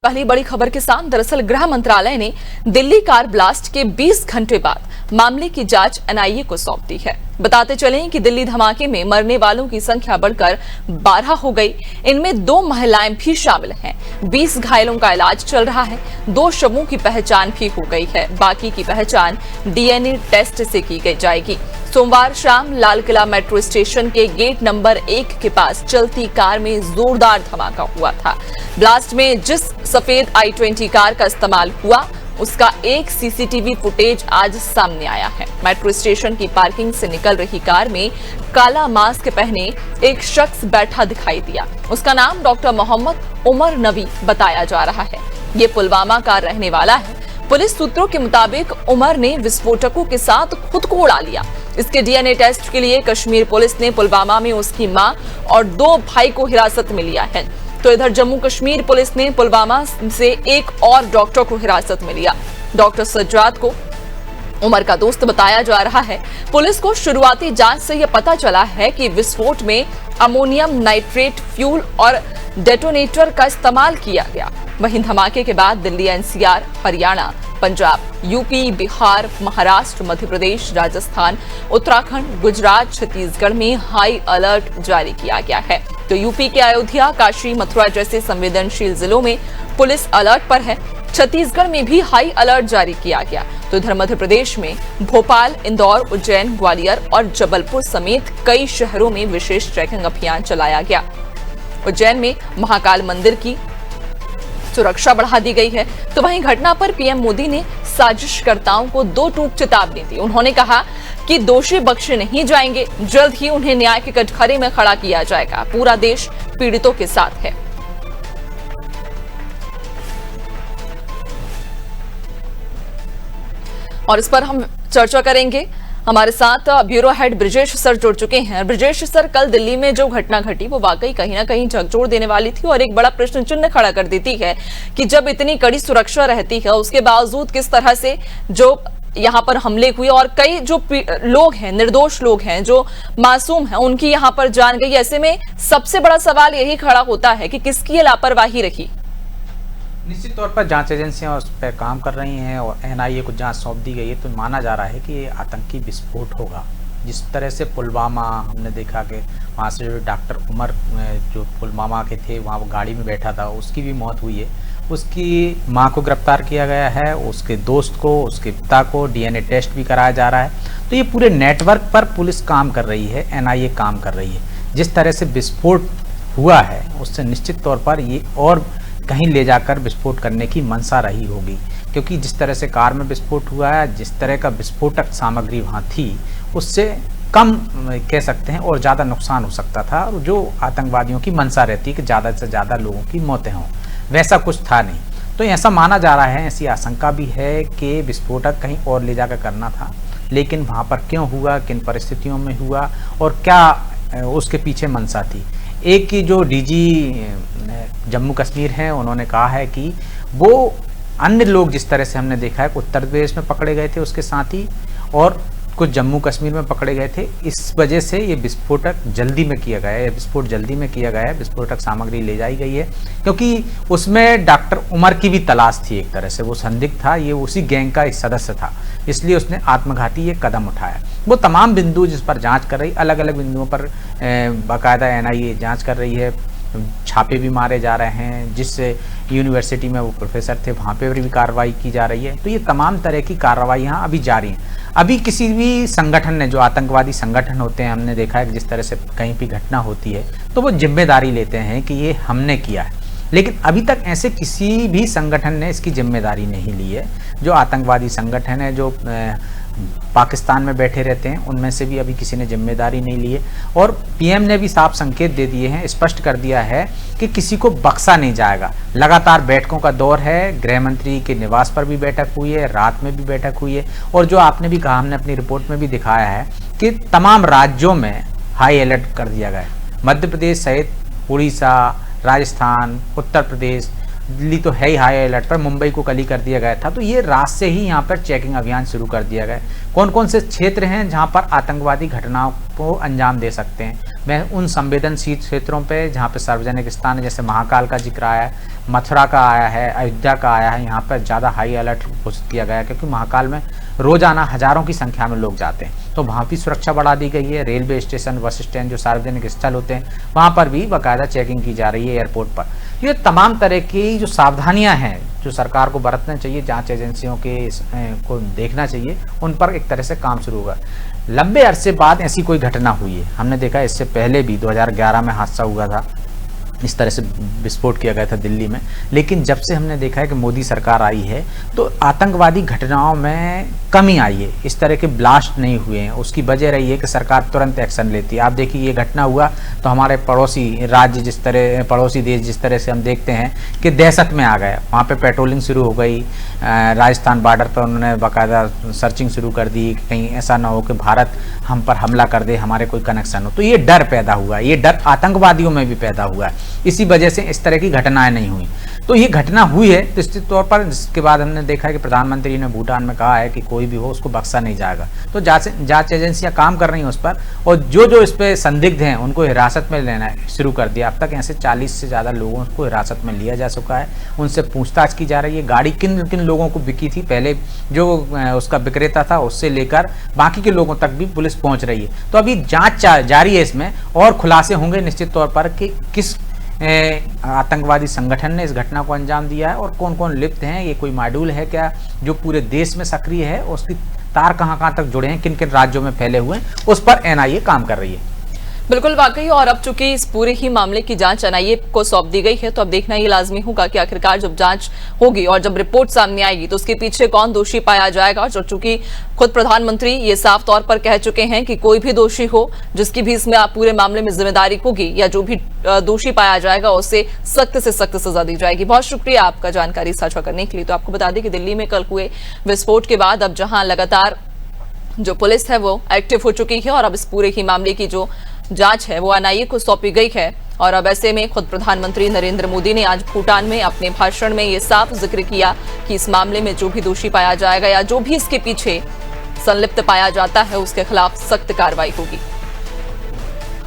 पहली बड़ी खबर के साथ दरअसल गृह मंत्रालय ने दिल्ली कार ब्लास्ट के 20 घंटे बाद मामले की जांच एनआईए को सौंप दी है। बताते चलें कि दिल्ली धमाके में मरने वालों की संख्या बढ़कर 12 हो गई। इनमें 2 महिलाएं भी शामिल हैं। 20 घायलों का इलाज चल रहा है। 2 शवों की पहचान भी हो गई है। बाकी की पहचान डीएनए टेस्ट से की जाएगी। सोमवार शाम लाल किला मेट्रो स्टेशन के गेट नंबर 1 के पास चलती कार में जोरदार धमाका हुआ था। ब्लास्ट में जिस सफेद i20 कार का इस्तेमाल हुआ उसका एक सीसीटीवी फुटेज आज सामने आया है। मेट्रो स्टेशन की पार्किंग से निकल रही कार में काला मास्क पहने एक शख्स बैठा दिखाई दिया। उसका नाम डॉक्टर मोहम्मद उमर नबी बताया जा रहा है। ये पुलवामा का रहने वाला है। पुलिस सूत्रों के मुताबिक उमर ने विस्फोटकों के साथ खुद को उड़ा लिया। इसके डीएनए टेस्ट के लिए कश्मीर पुलिस ने पुलवामा में उसकी मां और 2 भाई को हिरासत में लिया है। तो इधर जम्मू कश्मीर पुलिस ने पुलवामा से एक और डॉक्टर को हिरासत में लिया। डॉक्टर सज्जाद को उमर का दोस्त बताया जा रहा है। पुलिस को शुरुआती जांच से यह पता चला है कि विस्फोट में अमोनियम नाइट्रेट फ्यूल और डेटोनेटर का इस्तेमाल किया गया। वहीं धमाके के बाद दिल्ली, एनसीआर, हरियाणा, पंजाब, यूपी, बिहार, महाराष्ट्र, मध्य प्रदेश, राजस्थान, उत्तराखंड, गुजरात, छत्तीसगढ़ में हाई अलर्ट जारी किया गया है। तो यूपी के अयोध्या, काशी, मथुरा जैसे संवेदनशील जिलों में पुलिस अलर्ट पर है। छत्तीसगढ़ में भी हाई अलर्ट जारी किया गया। तो इधर मध्य प्रदेश में भोपाल, इंदौर, उज्जैन, ग्वालियर और जबलपुर समेत कई शहरों में विशेष ट्रैकिंग अभियान चलाया गया। उज्जैन में महाकाल मंदिर की सुरक्षा बढ़ा दी गई है। तो वहीं घटना पर पीएम मोदी ने साजिशकर्ताओं को 2 टूक चेतावनी दी। उन्होंने कहा कि दोषी बख्शे नहीं जाएंगे। जल्द ही उन्हें न्याय के कटघरे में खड़ा किया जाएगा। पूरा देश पीड़ितों के साथ है। और इस पर हम चर्चा करेंगे। हमारे साथ ब्यूरो हेड ब्रिजेश सर जुड़ चुके हैं। ब्रिजेश सर, कल दिल्ली में जो घटना घटी वो वाकई कहीं ना कहीं झकझोर देने वाली थी और एक बड़ा प्रश्न चिन्ह खड़ा कर देती है कि जब इतनी कड़ी सुरक्षा रहती है उसके बावजूद किस तरह से जो यहाँ पर हमले हुए और कई जो लोग हैं, निर्दोष लोग हैं, जो मासूम हैं, उनकी यहाँ पर जान गई। ऐसे में सबसे बड़ा सवाल यही खड़ा होता है कि किसकी ये लापरवाही रही। निश्चित तौर पर जांच एजेंसियां उस पर काम कर रही हैं और एनआईए को जांच सौंप दी गई है। तो माना जा रहा है कि ये आतंकी विस्फोट होगा। जिस तरह से पुलवामा हमने देखा कि वहाँ से जो डॉक्टर उमर जो पुलवामा के थे वहाँ वो गाड़ी में बैठा था, उसकी भी मौत हुई है। उसकी मां को गिरफ्तार किया गया है, उसके दोस्त को, उसके पिता को डीएनए टेस्ट भी कराया जा रहा है। तो ये पूरे नेटवर्क पर पुलिस काम कर रही है, एनआईए काम कर रही है। जिस तरह से विस्फोट हुआ है उससे निश्चित तौर पर ये और कहीं ले जाकर विस्फोट करने की मंशा रही होगी, क्योंकि जिस तरह से कार में विस्फोट हुआ है, जिस तरह का विस्फोटक सामग्री वहाँ थी, उससे कम कह सकते हैं और ज़्यादा नुकसान हो सकता था। और जो आतंकवादियों की मंशा रहती है कि ज़्यादा से ज़्यादा लोगों की मौतें हों, वैसा कुछ था नहीं। तो ऐसा माना जा रहा है, ऐसी आशंका भी है कि विस्फोटक कहीं और ले जाकर करना था। लेकिन वहाँ पर क्यों हुआ, किन परिस्थितियों में हुआ और क्या उसके पीछे मंशा थी। एक की जो डीजी जम्मू कश्मीर हैं, उन्होंने कहा है कि वो अन्य लोग जिस तरह से हमने देखा है उत्तर प्रदेश में पकड़े गए थे उसके साथी और कुछ जम्मू कश्मीर में पकड़े गए थे, इस वजह से ये विस्फोटक जल्दी में किया गया है, विस्फोट जल्दी में किया गया है, विस्फोटक सामग्री ले जाई गई है। क्योंकि उसमें डॉक्टर उमर की भी तलाश थी, एक तरह से वो संदिग्ध था, ये उसी गैंग का एक सदस्य था, इसलिए उसने आत्मघाती ये कदम उठाया। वो तमाम बिंदु जिस पर जांच कर रही, अलग अलग बिंदुओं पर बाकायदा एनआईए जांच कर रही है। छापे भी मारे जा रहे हैं, जिस यूनिवर्सिटी में वो प्रोफेसर थे वहाँ पे भी कार्रवाई की जा रही है। तो ये तमाम तरह की कार्रवाइयाँ अभी जारी हैं। अभी किसी भी संगठन ने, जो आतंकवादी संगठन होते हैं, हमने देखा है कि जिस तरह से कहीं भी घटना होती है तो वो जिम्मेदारी लेते हैं कि ये हमने किया है। लेकिन अभी तक ऐसे किसी भी संगठन ने इसकी जिम्मेदारी नहीं ली है। जो आतंकवादी संगठन है, जो पाकिस्तान में बैठे रहते हैं, उनमें से भी अभी किसी ने जिम्मेदारी नहीं ली है। और पीएम ने भी साफ संकेत दे दिए हैं, स्पष्ट कर दिया है कि किसी को बख्शा नहीं जाएगा। लगातार बैठकों का दौर है, गृह मंत्री के निवास पर भी बैठक हुई है, रात में भी बैठक हुई है। और जो आपने भी कहा, हमने अपनी रिपोर्ट में भी दिखाया है कि तमाम राज्यों में हाई अलर्ट कर दिया गया है। मध्य प्रदेश सहित उड़ीसा, राजस्थान, उत्तर प्रदेश, दिल्ली तो है ही हाई अलर्ट पर, मुंबई को कल ही कर दिया गया था। तो ये रात से ही यहाँ पर चेकिंग अभियान शुरू कर दिया गया। कौन कौन से क्षेत्र हैं जहाँ पर आतंकवादी घटनाओं को अंजाम दे सकते हैं, मैं उन संवेदनशील क्षेत्रों पे जहाँ पे सार्वजनिक स्थान है, जैसे महाकाल का जिक्र आया है, मथुरा का आया है, अयोध्या का आया है, यहाँ पर ज़्यादा हाई अलर्ट घोषित किया गया है क्योंकि महाकाल में रोजाना हजारों की संख्या में लोग जाते हैं। तो वहाँ भी सुरक्षा बढ़ा दी गई है। रेलवे स्टेशन, बस स्टैंड, जो सार्वजनिक स्थल होते हैं, वहाँ पर भी बाकायदा चेकिंग की जा रही है, एयरपोर्ट पर। ये तमाम तरह की जो सावधानियां हैं जो सरकार को बरतना चाहिए, जांच एजेंसियों के को देखना चाहिए, उन पर एक तरह से काम शुरू होगा। लंबे अरसे बाद ऐसी कोई घटना हुई है, हमने देखा इससे पहले भी 2011 में हादसा हुआ था, इस तरह से विस्फोट किया गया था दिल्ली में। लेकिन जब से हमने देखा है कि मोदी सरकार आई है तो आतंकवादी घटनाओं में कमी आई है, इस तरह के ब्लास्ट नहीं हुए हैं। उसकी वजह रही है कि सरकार तुरंत एक्शन लेती है। आप देखिए ये घटना हुआ तो हमारे पड़ोसी राज्य जिस तरह, पड़ोसी देश जिस तरह से हम देखते हैं कि दहशत में आ गया, वहाँ पे पेट्रोलिंग शुरू हो गई। राजस्थान बॉर्डर पर उन्होंने बाकायदा सर्चिंग शुरू कर दी, कहीं ऐसा ना हो कि भारत हम पर हमला कर दे, हमारे कोई कनेक्शन हो। तो ये डर पैदा हुआ, ये डर आतंकवादियों में भी पैदा हुआ है। इसी वजह से इस तरह की घटनाएं नहीं हुई। तो ये घटना हुई है तो निश्चित तौर पर, जिसके बाद हमने देखा है कि प्रधानमंत्री ने भूटान में कहा है कि कोई भी हो उसको बख्शा नहीं जाएगा। तो जांच एजेंसियां काम कर रही हैं उस पर, और जो इस पे संदिग्ध हैं उनको हिरासत में लेना शुरू कर दिया। अब तक ऐसे 40 से ज़्यादा लोगों को हिरासत में लिया जा चुका है, उनसे पूछताछ की जा रही है। गाड़ी किन किन लोगों को बिकी थी, पहले जो उसका विक्रेता था उससे लेकर बाकी के लोगों तक भी पुलिस पहुंच रही है। तो अभी जांच जारी है, इसमें और खुलासे होंगे निश्चित तौर पर कि किस आतंकवादी संगठन ने इस घटना को अंजाम दिया है और कौन कौन लिप्त हैं। ये कोई मॉड्यूल है क्या जो पूरे देश में सक्रिय है, उसकी तार कहां तक जुड़े हैं, किन किन राज्यों में फैले हुए हैं, उस पर एनआईए काम कर रही है। बिल्कुल वाकई, और अब चूंकि इस पूरे ही मामले की जांच एनआईए को सौंप दी गई है तो अब देखना ये लाजमी होगा कि आखिरकार जब जांच होगी और जब रिपोर्ट सामने आएगी तो उसके पीछे कौन दोषी पाया जाएगा। और चूंकि खुद प्रधानमंत्री ये साफ तौर पर कह चुके हैं कि कोई भी दोषी हो, जिसकी भी इसमें पूरे मामले में जिम्मेदारी होगी या जो भी दोषी पाया जाएगा उसे सख्त से सख्त सजा दी जाएगी। बहुत शुक्रिया आपका जानकारी साझा करने के लिए। तो आपको बता दें कि दिल्ली में कल हुए विस्फोट के बाद अब जहां लगातार जो पुलिस है वो एक्टिव हो चुकी है और अब इस पूरे ही मामले की जो जांच है वो एनआईए को सौंपी गई है। और अब ऐसे में खुद प्रधानमंत्री नरेंद्र मोदी ने आज भूटान में अपने भाषण में ये साफ जिक्र किया कि इस मामले में जो भी दोषी पाया जाएगा या जो भी इसके पीछे संलिप्त पाया जाता है उसके खिलाफ सख्त कार्रवाई होगी।